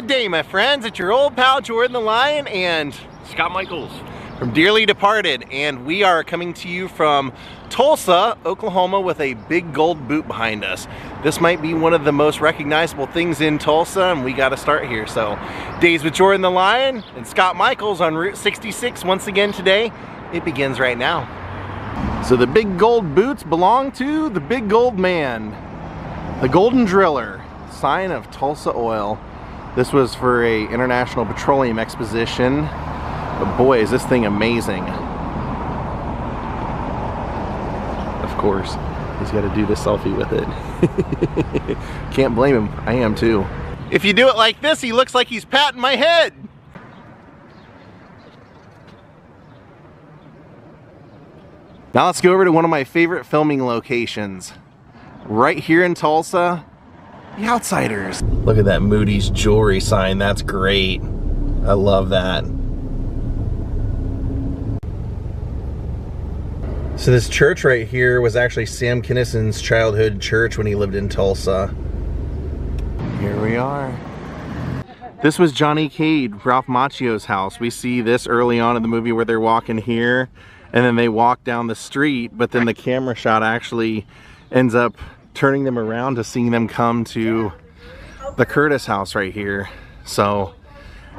Good day, my friends. It's your old pal Jordan the Lion and Scott Michaels from Dearly Departed, and we are coming to you from Tulsa, Oklahoma, with a big gold boot behind us. This might be one of the most recognizable things in Tulsa, and we got to start here. So, Daze with Jordan the Lion and Scott Michaels on Route 66 once again today. It begins right now. So the big gold boots belong to the big gold man, the Golden Driller, sign of Tulsa Oil. This was for a International Petroleum Exposition. But boy, is this thing amazing. Of course, he's got to do the selfie with it. Can't blame him. I am too. If you do it like this, he looks like he's patting my head. Now let's go over to one of my favorite filming locations. Right here in Tulsa, The Outsiders. Look at that Moodys Jewelry sign. That's great. I love that. So this church right here was actually Sam Kinnison's childhood church when he lived in Tulsa. Here we are. This was Johnny Cade, Ralph Macchio's house. We see this early on in the movie where they're walking here and then they walk down the street, but then the camera shot actually ends up turning them around to seeing them come to the Curtis house right here. So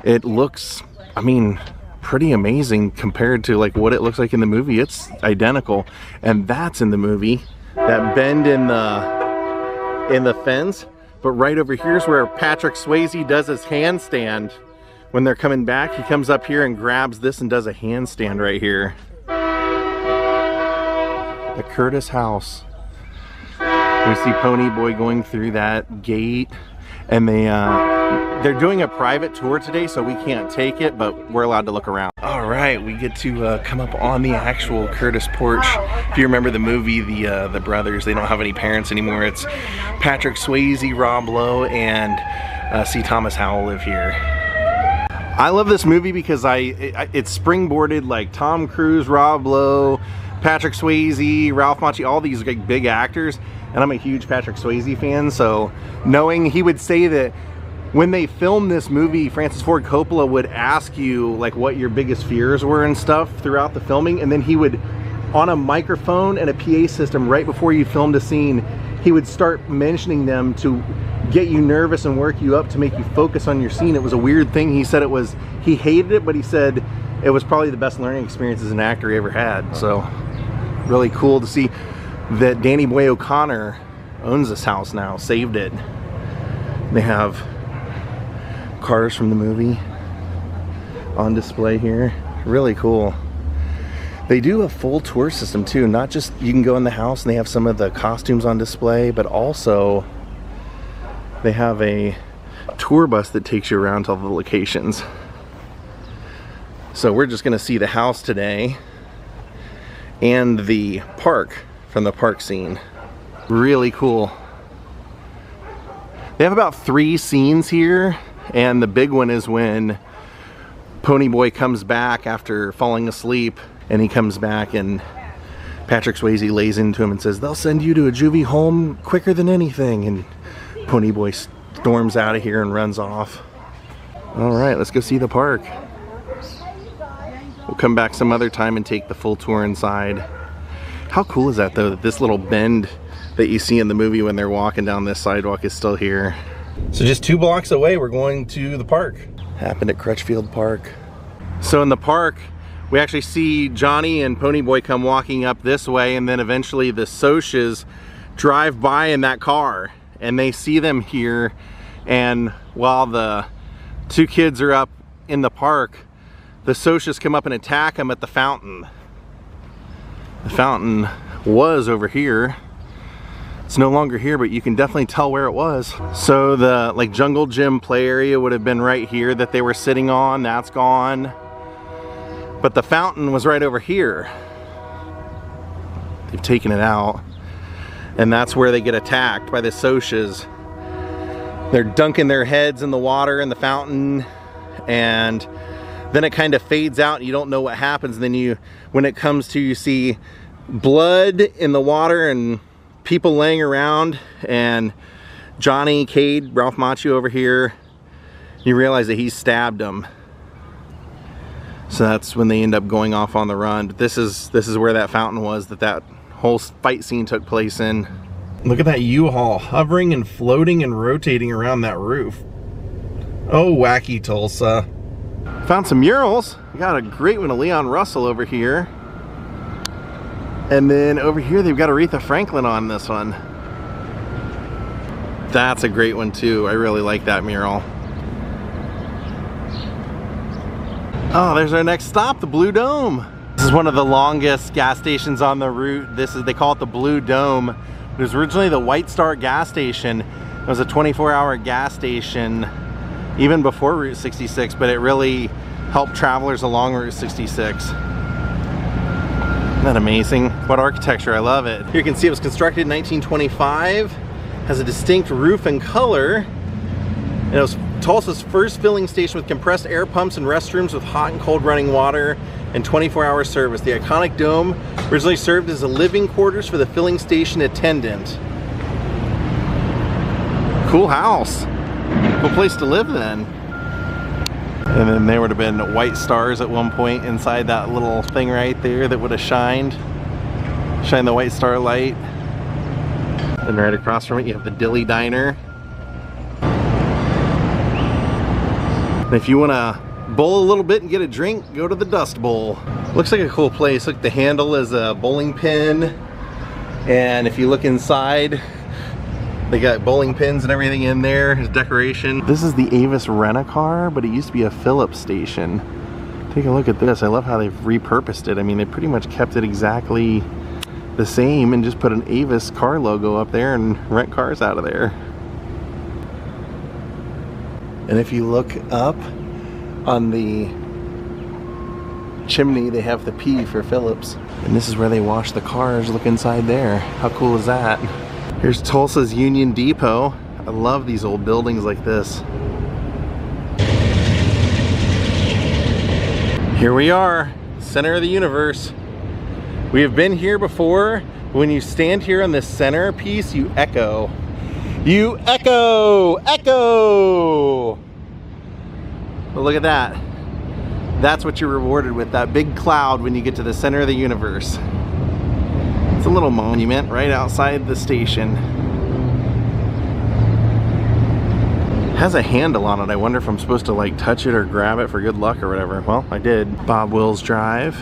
it looks, I mean, pretty amazing compared to like what it looks like in the movie. It's identical, and that's in the movie, that bend in the fence. But right over here is where Patrick Swayze does his handstand when they're coming back. He comes up here and grabs this and does a handstand right here. The Curtis house. We see Pony Boy going through that gate, and they're doing a private tour today, so we can't take it, but we're allowed to look around. All right, we get to come up on the actual Curtis porch. If you remember the movie, the brothers, they don't have any parents anymore. It's Patrick Swayze, Rob Lowe, and C. Thomas Howell live here. I love this movie because it springboarded like Tom Cruise, Rob Lowe, Patrick Swayze, Ralph Macchio, all these like big actors. And I'm a huge Patrick Swayze fan, so knowing he would say that when they filmed this movie, Francis Ford Coppola would ask you like what your biggest fears were and stuff throughout the filming, and then he would, on a microphone and a PA system right before you filmed a scene, he would start mentioning them to get you nervous and work you up to make you focus on your scene. It was a weird thing. He said he hated it, but he said it was probably the best learning experience as an actor he ever had. So really cool to see that Danny Boy O'Connor owns this house now, saved it. They have cars from the movie on display here. Really cool. They do a full tour system too, not just you can go in the house and they have some of the costumes on display, but also they have a tour bus that takes you around to all the locations. So we're just gonna see the house today and the park from the park scene. Really cool. They have about 3 scenes here, and the big one is when Pony Boy comes back after falling asleep, and he comes back and Patrick Swayze lays into him and says, "They'll send you to a juvie home quicker than anything," and Pony Boy storms out of here and runs off. All right, let's go see the park. We'll come back some other time and take the full tour inside. How cool is that though, that this little bend that you see in the movie when they're walking down this sidewalk is still here. So just 2 blocks away, we're going to the park. Happened at Crutchfield Park. So in the park, we actually see Johnny and Pony Boy come walking up this way, and then eventually the Soches drive by in that car and they see them here, and while the 2 kids are up in the park, the Soches come up and attack them at the fountain. The fountain was over here. It's no longer here, but you can definitely tell where it was. So the like jungle gym play area would have been right here that they were sitting on. That's gone. But the fountain was right over here. They've taken it out. And that's where they get attacked by the Soches. They're dunking their heads in the water in the fountain, and then it kind of fades out and you don't know what happens. And then when it comes to, you see blood in the water and people laying around, and Johnny Cade, Ralph Macchio over here, You realize that he stabbed him. So that's when they end up going off on the run. But this is where that fountain was that whole fight scene took place in. Look at that U-Haul hovering and floating and rotating around that roof. Oh, wacky Tulsa. Found some murals. We got a great one of Leon Russell over here. And then over here they've got Aretha Franklin on this one. That's a great one too. I really like that mural. Oh, there's our next stop, the Blue Dome. This is one of the longest gas stations on the route. They call it the Blue Dome. It was originally the White Star gas station. It was a 24-hour gas station even before Route 66, but it really helped travelers along Route 66. Isn't that amazing? What architecture, I love it. Here you can see it was constructed in 1925, has a distinct roof and color. And it was Tulsa's first filling station with compressed air pumps and restrooms with hot and cold running water and 24-hour service. The iconic dome originally served as a living quarters for the filling station attendant. Cool house. Cool place to live then. And then there would have been white stars at one point inside that little thing right there that would have shined the white star light. And right across from it you have the Dilly Diner. And if you want to bowl a little bit and get a drink, go to the Dust Bowl. Looks like a cool place. Look, the handle is a bowling pin. And if you look inside, they got bowling pins and everything in there. There's decoration. This is the Avis Rent-A-Car, but it used to be a Phillips station. Take a look at this. I love how they've repurposed it. I mean, they pretty much kept it exactly the same and just put an Avis car logo up there and rent cars out of there. And if you look up on the chimney, they have the P for Phillips. And this is where they wash the cars. Look inside there. How cool is that? Here's Tulsa's Union Depot. I love these old buildings like this. Here we are, center of the universe. We have been here before. When you stand here on this center piece, you echo. You echo! Echo! Well, look at that. That's what you're rewarded with, that big cloud when you get to the center of the universe. It's a little monument right outside the station. It has a handle on it. I wonder if I'm supposed to like touch it or grab it for good luck or whatever. Well, I did. Bob Wills Drive.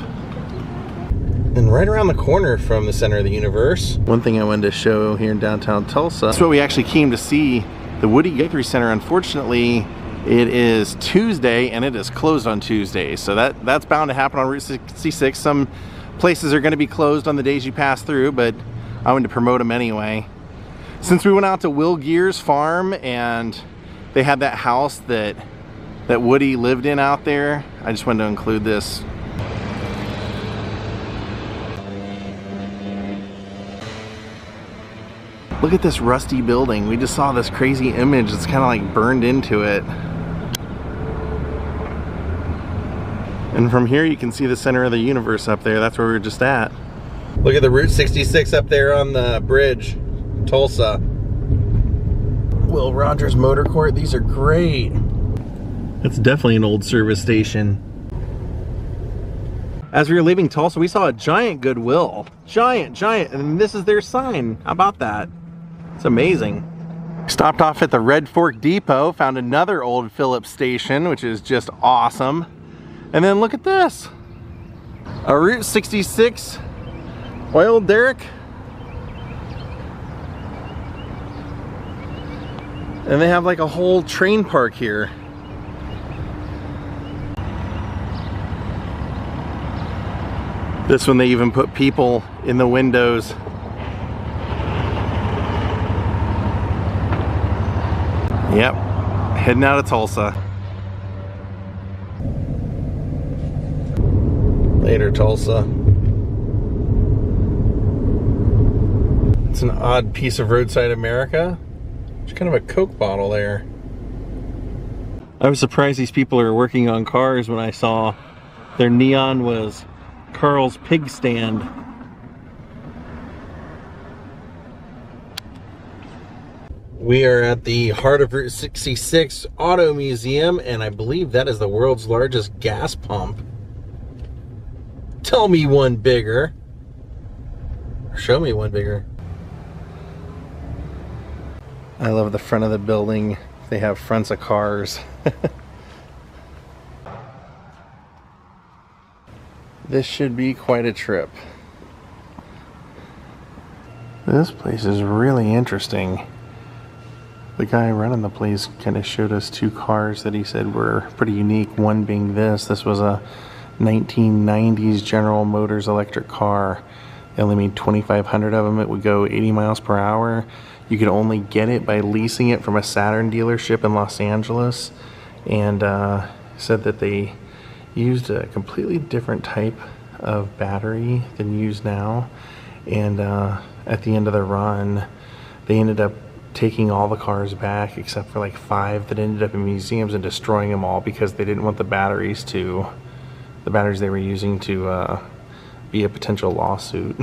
And right around the corner from the center of the universe, one thing I wanted to show here in downtown Tulsa, that's what we actually came to see, the Woody Guthrie Center. Unfortunately, it is Tuesday and it is closed on Tuesday. So that's bound to happen on Route 66. Some places are going to be closed on the days you pass through, but I wanted to promote them anyway. Since we went out to Will Gear's farm and they had that house that Woody lived in out there, I just wanted to include this. Look at this rusty building. We just saw this crazy image that's kind of like burned into it. And from here you can see the center of the universe up there. That's where we were just at. Look at the Route 66 up there on the bridge, Tulsa. Will Rogers Motor Court, these are great. That's definitely an old service station. As we were leaving Tulsa, we saw a giant Goodwill. Giant, and this is their sign. How about that? It's amazing. Stopped off at the Red Fork Depot, found another old Phillips station, which is just awesome. And then look at this. A Route 66 oil derrick. And they have like a whole train park here. This one they even put people in the windows. Yep, heading out of Tulsa. Later, Tulsa. It's an odd piece of roadside America. It's kind of a Coke bottle there. I was surprised these people are working on cars when I saw their neon was Carl's Pig Stand. We are at the heart of Route 66 Auto Museum, and I believe that is the world's largest gas pump. Tell me one bigger. Show me one bigger. I love the front of the building. They have fronts of cars. This should be quite a trip. This place is really interesting. The guy running the place kind of showed us two cars that he said were pretty unique. One being this was a 1990s General Motors electric car. They only made 2,500 of them. It would go 80 miles per hour. You could only get it by leasing it from a Saturn dealership in Los Angeles. And said that they used a completely different type of battery than used now. And at the end of the run, they ended up taking all the cars back except for like 5 that ended up in museums and destroying them all because they didn't want the batteries they were using to be a potential lawsuit.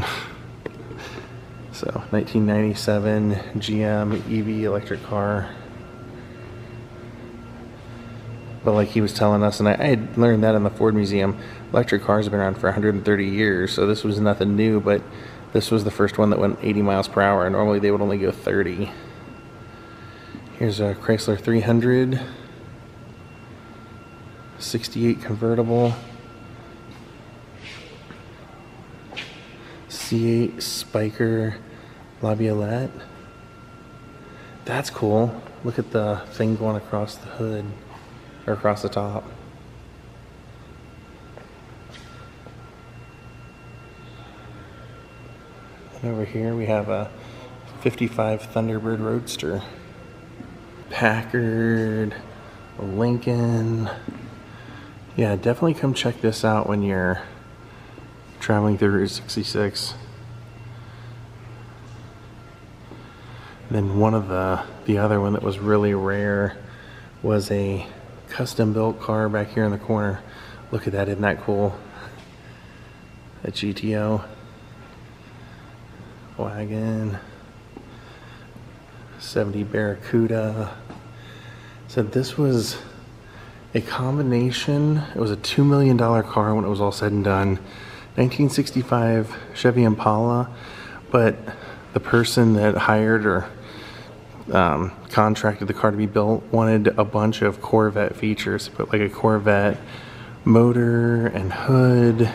So 1997 GM EV electric car. But like he was telling us, and I had learned that in the Ford Museum, electric cars have been around for 130 years, so this was nothing new, but this was the first one that went 80 miles per hour. Normally they would only go 30. Here's a Chrysler 300, 68 convertible, C8 Spiker Laviolette. That's cool. Look at the thing going across the hood, or across the top. And over here we have a 55 Thunderbird Roadster. Packard, Lincoln. Yeah, definitely come check this out when you're traveling through Route 66. And then one of the other one that was really rare was a custom built car back here in the corner. Look at that, isn't that cool? A GTO wagon. 70 Barracuda. So this was a combination. It was a $2 million car when it was all said and done. 1965 Chevy Impala, but the person that hired or contracted the car to be built wanted a bunch of Corvette features. Put like a Corvette motor and hood,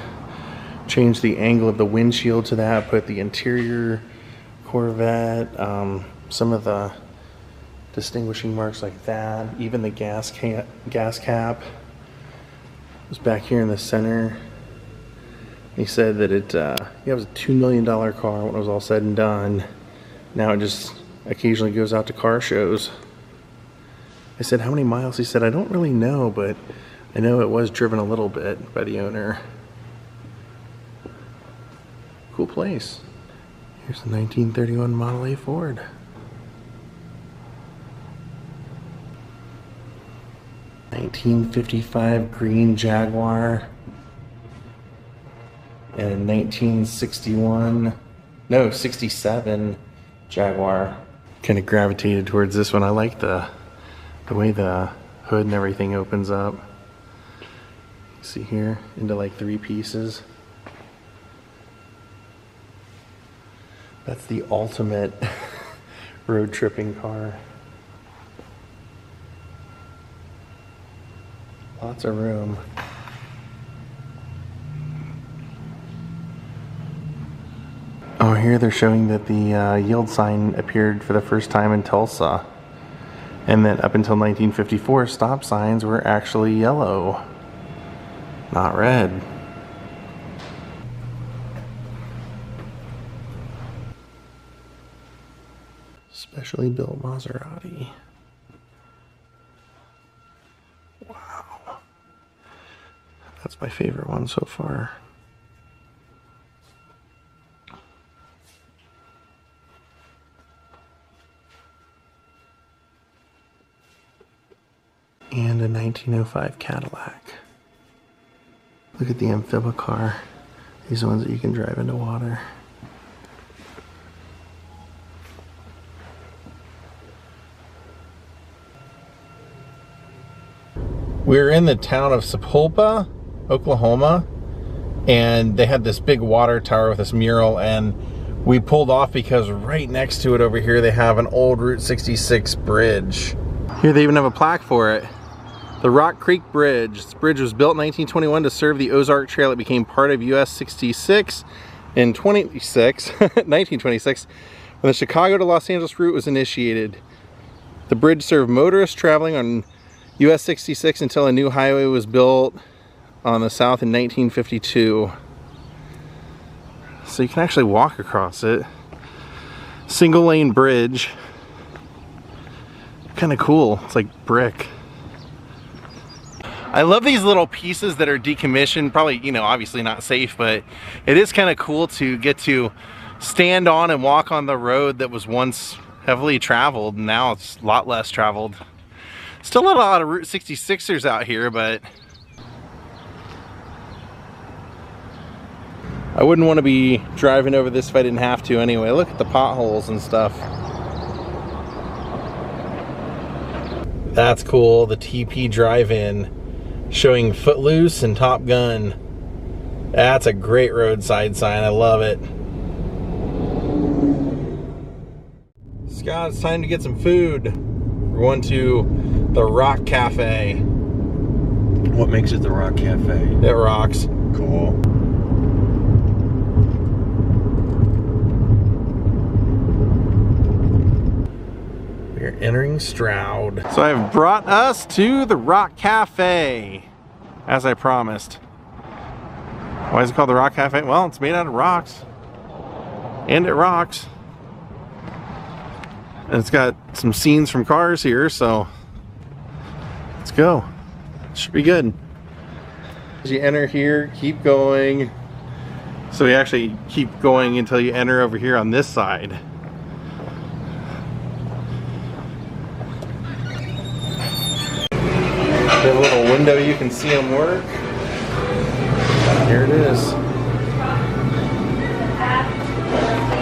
changed the angle of the windshield to that, put the interior Corvette, some of the distinguishing marks like that, even the gas cap was back here in the center. He said that it was a $2 million car when it was all said and done. Now it just occasionally goes out to car shows. I said, how many miles? He said, I don't really know, but I know it was driven a little bit by the owner. Cool place. Here's the 1931 Model A Ford. $1955 green Jaguar. And a 67 Jaguar. Kind of gravitated towards this one. I like the way the hood and everything opens up. See here, into like 3 pieces. That's the ultimate road tripping car. Lots of room. Oh, here they're showing that the yield sign appeared for the first time in Tulsa. And that up until 1954, stop signs were actually yellow, not red. Specially built Maserati. Wow. That's my favorite one so far. And a 1905 Cadillac. Look at the Amphiba car. These are ones that you can drive into water. We're in the town of Sapulpa, Oklahoma, and they had this big water tower with this mural, and we pulled off because right next to it over here they have an old Route 66 bridge. Here they even have a plaque for it. The Rock Creek Bridge. This bridge was built in 1921 to serve the Ozark Trail. It became part of US 66 in 1926 when the Chicago to Los Angeles route was initiated. The bridge served motorists traveling on US 66 until a new highway was built on the south in 1952. So you can actually walk across it. Single lane bridge. Kind of cool. It's like brick. I love these little pieces that are decommissioned. Probably, you know, obviously not safe, but it is kind of cool to get to stand on and walk on the road that was once heavily traveled. Now it's a lot less traveled. Still a lot of Route 66ers out here, but I wouldn't want to be driving over this if I didn't have to anyway. Look at the potholes and stuff. That's cool. The TP drive-in showing Footloose and Top Gun. That's a great roadside sign. I love it. Scott, it's time to get some food. We're going to the Rock Cafe. What makes it the Rock Cafe? It rocks. Cool. We're entering Stroud. So I've brought us to the Rock Cafe, as I promised. Why is it called the Rock Cafe? Well, it's made out of rocks. And it rocks. And it's got some scenes from cars here, so let's go. Should be good. As you enter here, keep going. So you actually keep going until you enter over here on this side. There's a little window you can see them work. Here it is.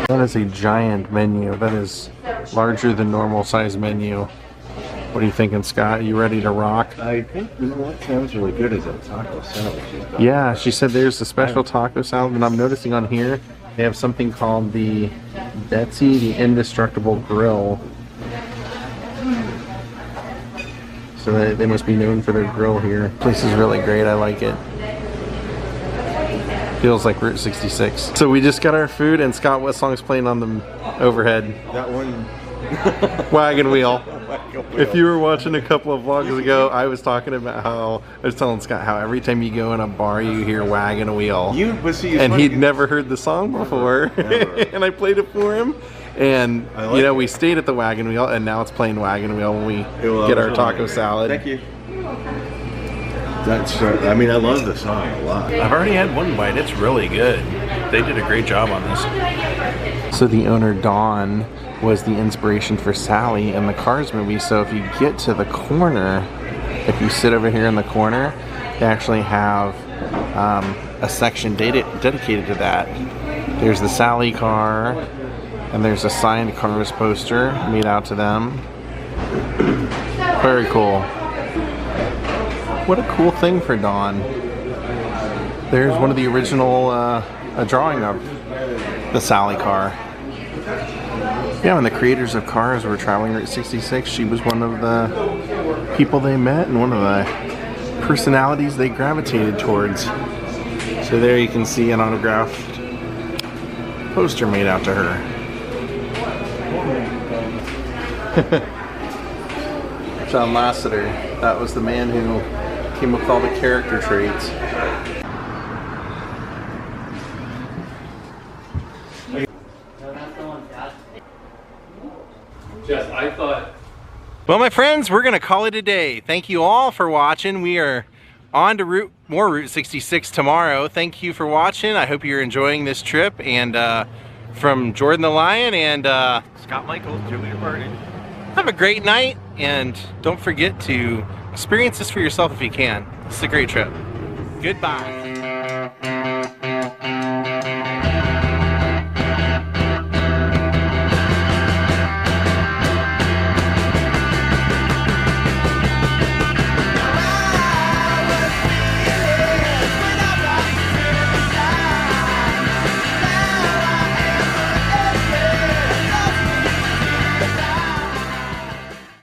That is a giant menu. That is larger than normal size menu. What are you thinking, Scott? You ready to rock? I think what sounds really good is a taco salad. Yeah, she said there's a special taco salad, and I'm noticing on here they have something called the Betsy, the Indestructible Grill. So they must be known for their grill here. This place is really great. I like it. Feels like Route 66. So we just got our food, and Scott, what song's playing on the overhead? That one. Wagon Wheel. If you were watching a couple of vlogs ago, I was talking about how I was telling Scott how every time you go in a bar you hear Wagon Wheel. And he'd never heard the song before. And I played it for him. And you know, we stayed at the Wagon Wheel, and now it's playing Wagon Wheel when we get our taco salad. Thank you. That's, I mean, I love the song a lot. I've already had one bite. It's really good. They did a great job on this. So the owner, Dawn, was the inspiration for Sally in the Cars movie. So if you get to the corner, if you sit over here in the corner, they actually have a section dedicated to that. There's the Sally car, and there's a signed Cars poster made out to them. Very cool. What a cool thing for Dawn. There's one of the original a drawing of the Sally car. Yeah, when the creators of Cars were traveling Route 66, she was one of the people they met and one of the personalities they gravitated towards. So there you can see an autographed poster made out to her. John Lasseter, that was the man who came up with all the character traits. Well, my friends, we're gonna call it a day. Thank you all for watching. We are on to more Route 66 tomorrow. Thank you for watching. I hope you're enjoying this trip. And from Jordan the Lion and Scott Michaels, Julia Barney. Have a great night, and don't forget to experience this for yourself if you can. It's a great trip. Goodbye.